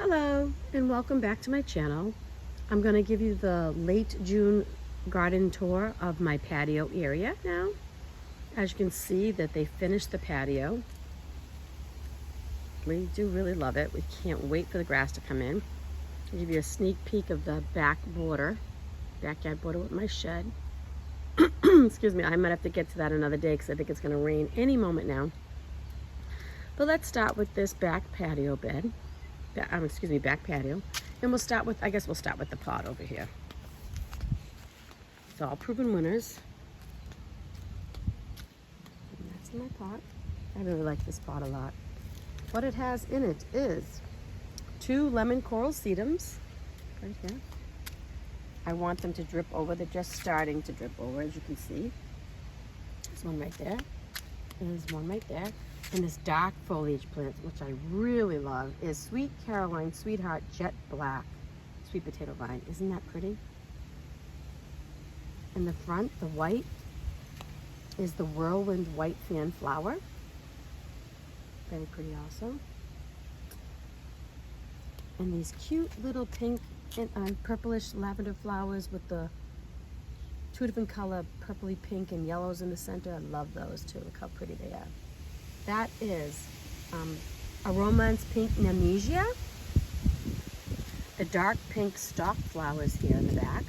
Hello and welcome back to my channel. I'm going to give you the late June garden tour of my patio area now. As you can see that they finished the patio. We do really love it. We can't wait for the grass to come in. I'll give you a sneak peek of the backyard border with my shed. Excuse me, I might have to get to that another day because I think it's going to rain any moment now. But let's start with this back patio bed. Back patio. And we'll start with the pot over here. It's all proven winners. And that's in my pot. I really like this pot a lot. What it has in it is 2 lemon coral sedums right here. I want them to drip over. They're just starting to drip over, as you can see. There's one right there. And there's one right there. And this dark foliage plant, which I really love, is Sweet Caroline Sweetheart Jet Black Sweet Potato Vine. Isn't that pretty? In the front, the white is the Whirlwind White Fan Flower. Very pretty also. And these cute little pink and purplish lavender flowers with the 2 different color, purpley pink and yellows in the center. I love those too. Look how pretty they are. That is a Romance Pink Nemesia. The dark pink stalk flowers here in the back.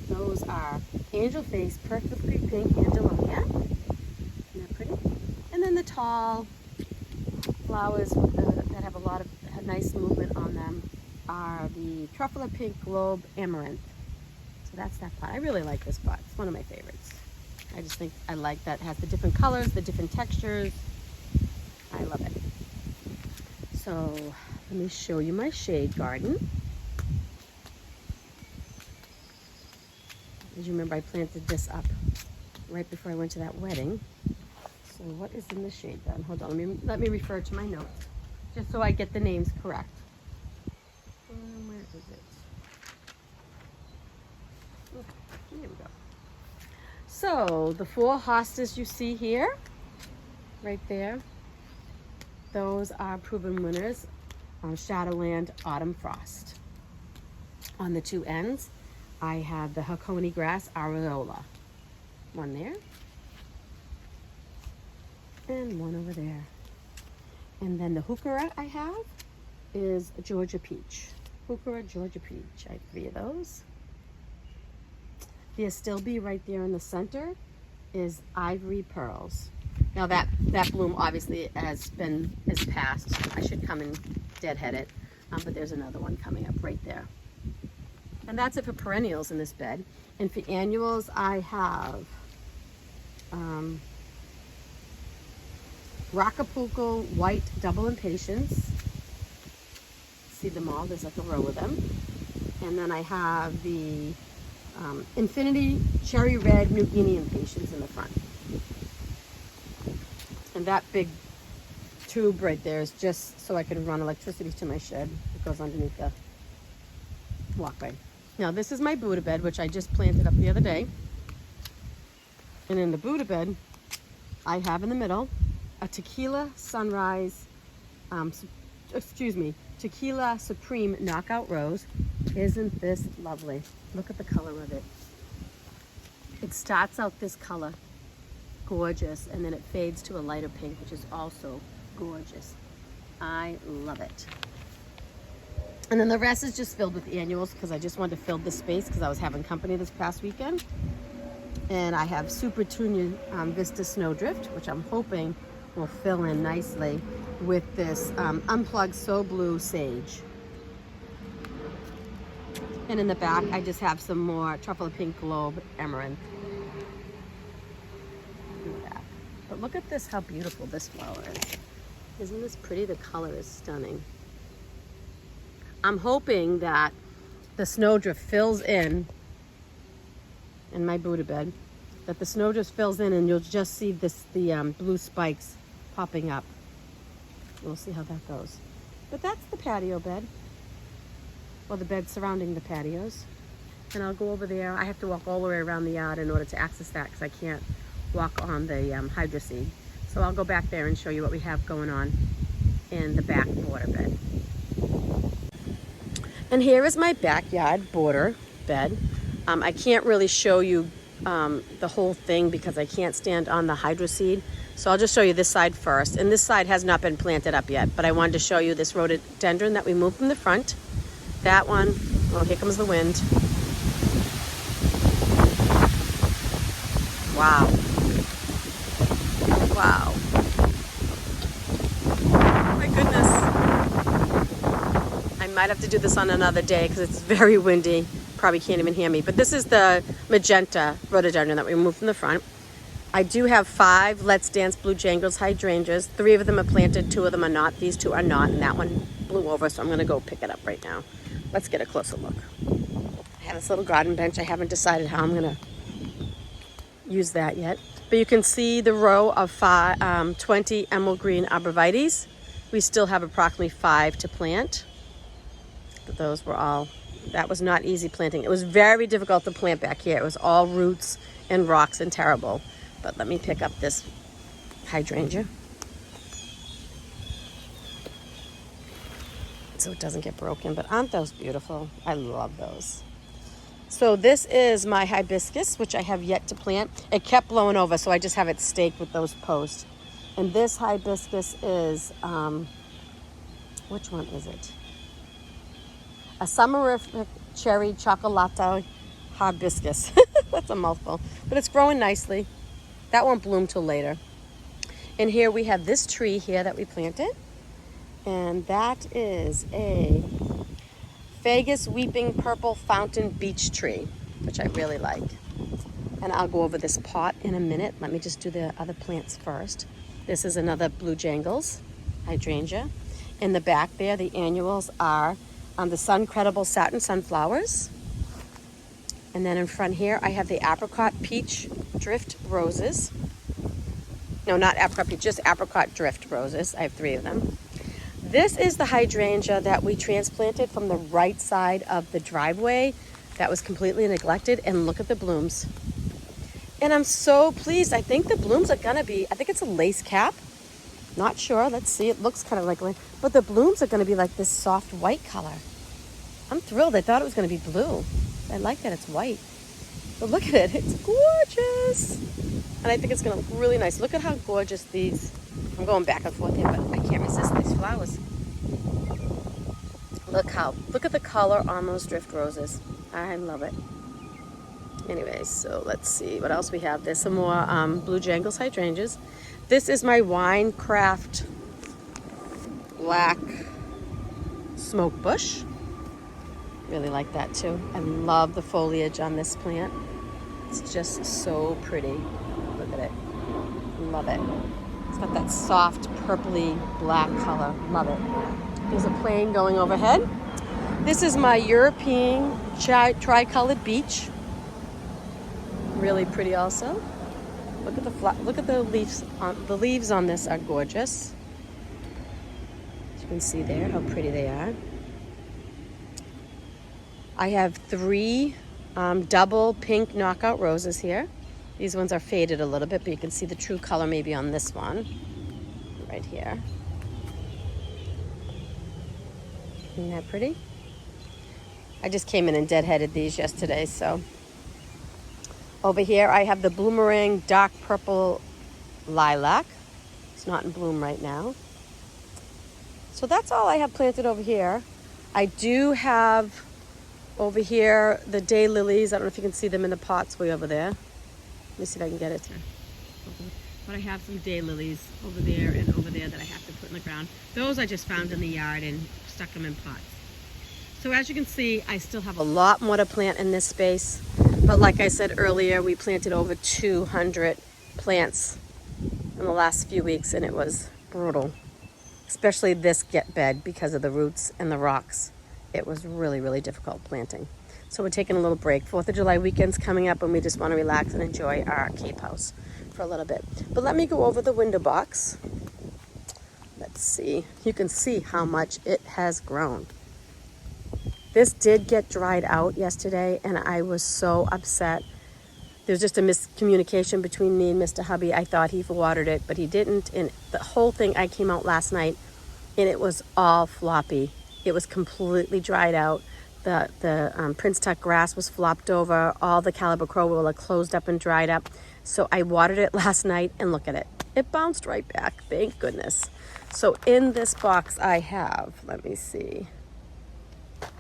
Those are Angel Face Perfectly Pink Angelonia. Isn't that pretty? And then the tall flowers that have a nice movement on them are the Truffle Pink Globe Amaranth. So that's that pot. I really like this pot. It's one of my favorites. I just think I like that it has the different colors, the different textures. I love it. So let me show you my shade garden. As you remember, I planted this up right before I went to that wedding. So what is in the shade garden? Hold on, let me refer to my notes, just so I get the names correct. Where is it? Oh, here we go. So the 4 hostas you see here, right there, those are proven winners on Shadowland Autumn Frost. On the 2 ends, I have the Hakone Grass Areola. One there, and one over there. And then the Heuchera I have is Georgia Peach. Heuchera Georgia Peach. I have 3 of those. The Astilbe right there in the center is Ivory Pearls. Now that bloom obviously has passed. I should come and deadhead it, but there's another one coming up right there. And that's it for perennials in this bed. And for annuals, I have Rockapulco White Double Impatiens. See them all, there's like a row of them. And then I have the Infinity Cherry Red New Guinea Impatiens in the front. And that big tube right there is just so I can run electricity to my shed. It goes underneath the walkway. Now this is my Buddha bed, which I just planted up the other day. And in the Buddha bed, I have in the middle a Tequila Sunrise, Tequila Supreme Knockout Rose. Isn't this lovely? Look at the color of it. It starts out this color, gorgeous, and then it fades to a lighter pink, which is also gorgeous. I love it. And then the rest is just filled with annuals because I just wanted to fill this space because I was having company this past weekend. And I have Super Tunia Vista Snowdrift, which I'm hoping will fill in nicely with this Unplugged So Blue Sage. And in the back, I just have some more Truffle Pink Globe Amaranth. But look at this, how beautiful this flower is. Isn't this pretty? The color is stunning. I'm hoping that the snowdrift fills in my Buddha bed, that the snowdrift fills in and you'll just see the blue spikes popping up. We'll see how that goes. But that's the patio bed. Well, the bed surrounding the patios. And I'll go over there. I have to walk all the way around the yard in order to access that because I can't walk on the hydro seed. So I'll go back there and show you what we have going on in the back border bed. And here is my backyard border bed. I can't really show you the whole thing because I can't stand on the hydro seed. So I'll just show you this side first. And this side has not been planted up yet, but I wanted to show you this rhododendron that we moved from the front. That one, oh, here comes the wind. Wow. Wow. Oh my goodness. I might have to do this on another day because it's very windy. Probably can't even hear me. But this is the magenta rhododendron that we moved from the front. I do have 5 Let's Dance Blue Jangles hydrangeas. 3 of them are planted, 2 of them are not. These 2 are not, and that one blew over, so I'm gonna go pick it up right now. Let's get a closer look. I have this little garden bench. I haven't decided how I'm gonna use that yet. But you can see the row of 20 emerald green arborvitaes. We still have approximately 5 to plant. But those were all, that was not easy planting. It was very difficult to plant back here. It was all roots and rocks and terrible. But let me pick up this hydrangea so it doesn't get broken. But aren't those beautiful? I love those. So this is my hibiscus, which I have yet to plant. It kept blowing over, so I just have it staked with those posts. And this hibiscus is, which one is it? A summerific cherry chocolate hibiscus. That's a mouthful, but it's growing nicely. That won't bloom till later. And here we have this tree here that we planted. And that is a Fagus Weeping Purple Fountain Beech Tree, which I really like. And I'll go over this pot in a minute. Let me just do the other plants first. This is another Blue Jangles hydrangea. In the back there, the annuals are the Sun Credible Satin Sunflowers. And then in front here, I have the Apricot Peach Drift Roses. No, not Apricot Peach, just Apricot Drift Roses. I have 3 of them. This is the hydrangea that we transplanted from the right side of the driveway that was completely neglected. And look at the blooms. And I'm so pleased. I think the blooms are gonna be, I think it's a lace cap. Not sure, let's see. It looks kind of like, but the blooms are gonna be like this soft white color. I'm thrilled. I thought it was gonna be blue. I like that it's white. But look at it, it's gorgeous. And I think it's gonna look really nice. Look at how gorgeous these, I'm going back and forth here, but I can't resist these flowers. Look at the color on those drift roses. I love it. Anyways, so let's see what else we have. There's some more Blue Jangles hydrangeas. This is my Winecraft Black Smoke Bush. Really like that too. I love the foliage on this plant. It's just so pretty. Look at it. Love it. It's got that soft purpley black color. Love it. There's a plane going overhead. This is my European tricolored beech. Really pretty also. Look at the leaves. The leaves on this are gorgeous. As you can see there how pretty they are. I have 3 double pink knockout roses here. These ones are faded a little bit, but you can see the true color maybe on this one right here. Isn't that pretty? I just came in and deadheaded these yesterday, so. Over here I have the Bloomerang Dark Purple Lilac. It's not in bloom right now. So that's all I have planted over here. I do have over here the day lilies. I don't know if you can see them in the pots way over there. Let me see if I can get it to. But I have some day lilies over there and over there that I have to put in the ground. Those I just found in the yard and stuck them in pots. So as you can see, I still have a lot more to plant in this space. But like I said earlier, we planted over 200 plants in the last few weeks, and it was brutal. Especially this bed because of the roots and the rocks. It was really, really difficult planting. So we're taking a little break. 4th of July weekend's coming up, and we just want to relax and enjoy our Cape house for a little bit. But let me go over the window box. Let's see. You can see how much it has grown. This did get dried out yesterday, and I was so upset. There was just a miscommunication between me and Mr. Hubby. I thought he watered it, but he didn't. And the whole thing, I came out last night, and it was all floppy. It was completely dried out. The Prince Tuck grass was flopped over. All the Calibrachoa were closed up and dried up. So I watered it last night, and look at it. It bounced right back, thank goodness. So in this box I have, let me see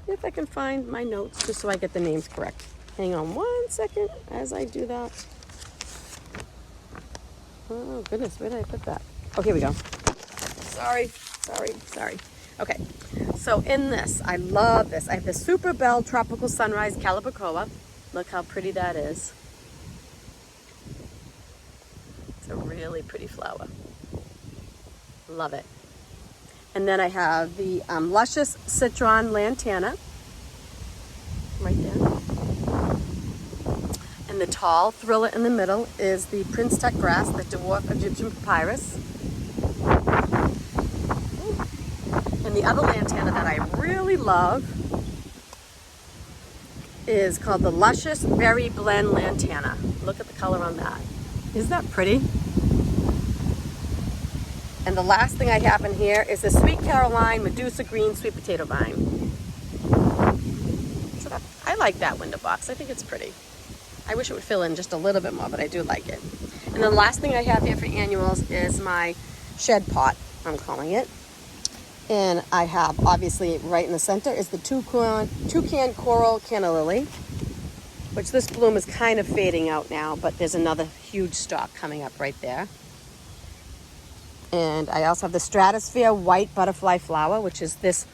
if I can find my notes just so I get the names correct. Hang on 1 second as I do that. Oh goodness, where did I put that? Oh, here we go. Sorry. Okay, so in this, I love this. I have the Super Belle Tropical Sunrise Calibrachoa. Look how pretty that is. It's a really pretty flower. Love it. And then I have the Luscious Citron Lantana. Right there. And the tall thriller in the middle is the Prince Tuck grass, the dwarf Egyptian papyrus. And the other lantana that I really love is called the Luscious Berry Blend Lantana. Look at the color on that. Isn't that pretty? And the last thing I have in here is the Sweet Caroline Medusa Green Sweet Potato Vine. So I like that window box. I think it's pretty. I wish it would fill in just a little bit more, but I do like it. And the last thing I have here for annuals is my shed pot, I'm calling it. And I have, obviously, right in the center is the Toucan Coral Canna Lily, which this bloom is kind of fading out now, but there's another huge stalk coming up right there. And I also have the Stratosphere White Butterfly Flower, which is this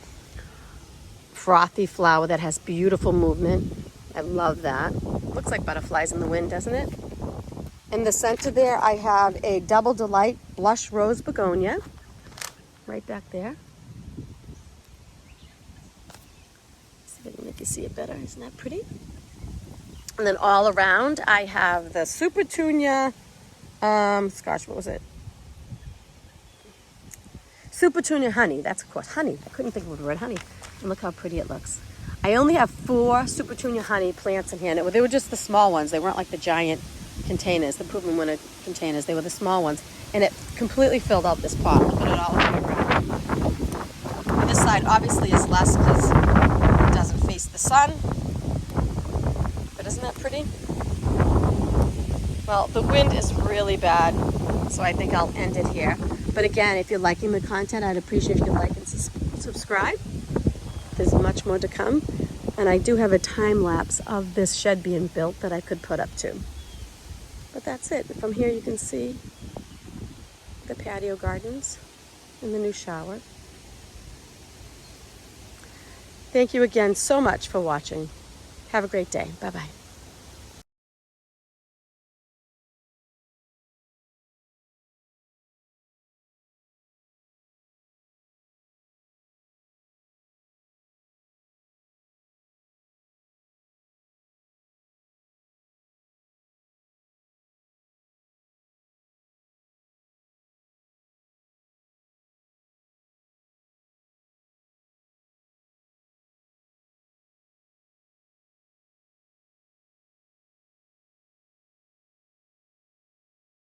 frothy flower that has beautiful movement. I love that. Looks like butterflies in the wind, doesn't it? In the center there, I have a Double Delight Blush Rose Begonia, right back there. See if I can make you see it better. Isn't that pretty? And then all around, I have the Super Tunia, gosh, what was it? Super Tunia Honey. That's, of course, honey. I couldn't think of the word honey. And look how pretty it looks. I only have 4 Super Tunia Honey plants in here. And they were just the small ones. They weren't like the giant containers, the Proven Winter containers. They were the small ones. And it completely filled out this pot. Look at it all on the ground. And this side obviously is less because it doesn't face the sun. But isn't that pretty? Well, the wind is really bad, so I think I'll end it here. But again, if you're liking the content, I'd appreciate if you like and subscribe. There's much more to come. And I do have a time lapse of this shed being built that I could put up too. But that's it. From here you can see the patio gardens and the new shower. Thank you again so much for watching. Have a great day. Bye-bye.